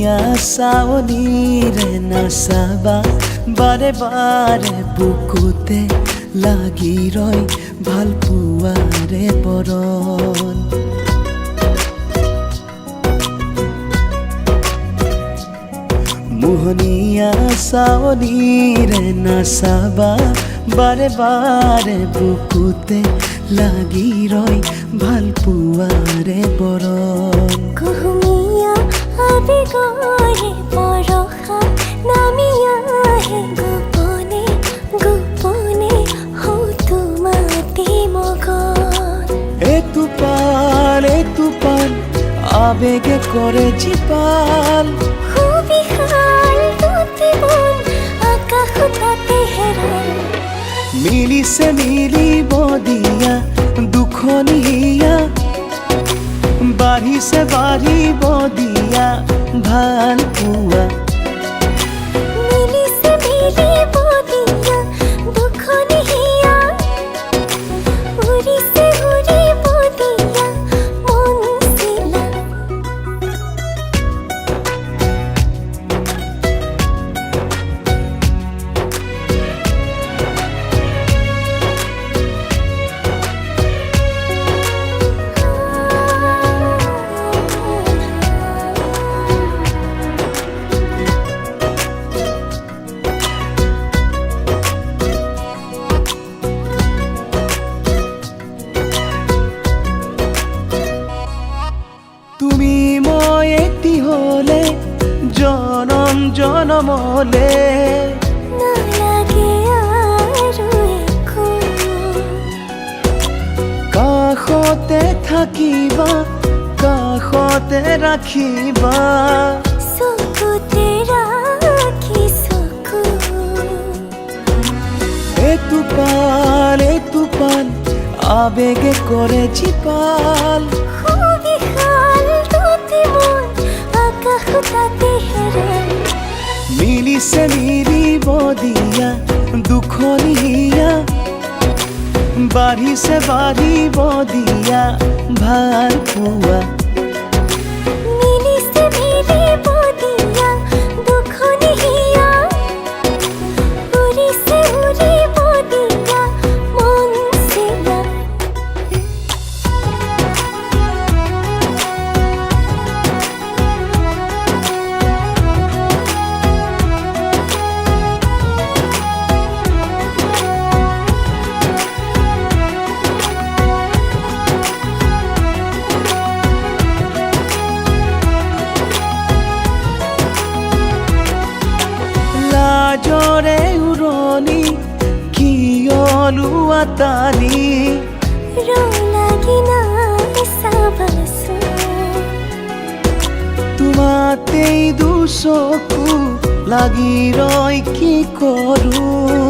মোহনীয়া চাৱনীৰে নাচাবা বাৰে বাৰে বুকুতে লাগি ৰয় ভাল পোৱাৰে বৰণ মোহনীয়া চাৱনীৰে নাচাবা বাৰে বাৰে বুকুতে লাগি ৰয় ভাল পোৱাৰে বৰণ কুহুমীয়া আবেগৰে বৰষা নামি আহে গোপনে গোপনে হতো মাতি মগন এতুপাল আবেগে কৰে জীপাল সুবিশাল দুটি বন আকাশ তাতে হেৰাল মিলিছে মিলিব দিয়া দুখনি হিয়া বাঢ়িছে বাঢ়িব দিয়া ভাল পোৱা মিলিছে মিলিব দিয়া দুখনি হিয়া উৰিছে উৰিব দিয়া মন চিলা তুমি মই এটি হলে জনম জনমলে নালাগে আৰু একো কাষতে থাকিবা কাষতে ৰাখিবা চকুতে ৰাখি চকু এতুপাল আবেগে কৰে জীপাল সুবিশাল দুটি মন আকাশ তাতে হেৰাল মিলিছে মিলিব দিয়া দুখনি হিয়া বাঢ়িছে বাঢ়িব দিয়া ভাল পোৱা মিলিছে মিলিব দিয়া দুখনি হিয়া উৰিছে উৰিব দিয়া মন চিলা লাজৰে উৰণি কিয়লো আতানি লাগি নাই চাবাচোন তোমাতেই দুচকু লাগি ৰয় কি কৰোঁ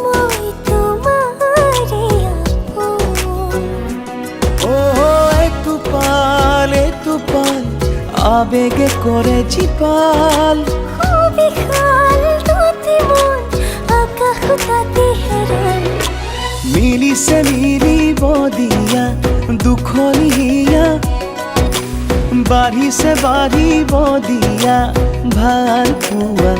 মই তোমাৰে আপোন এতুপাল আবেগে কৰে জীপাল সুবিশাল দুটি মন আকাশ তাতে হেৰাল মিলিছে মিলিব দিয়া দুখনি হিয়া বাঢ়িছে বাঢ়িব দিয়া ভাল পোৱা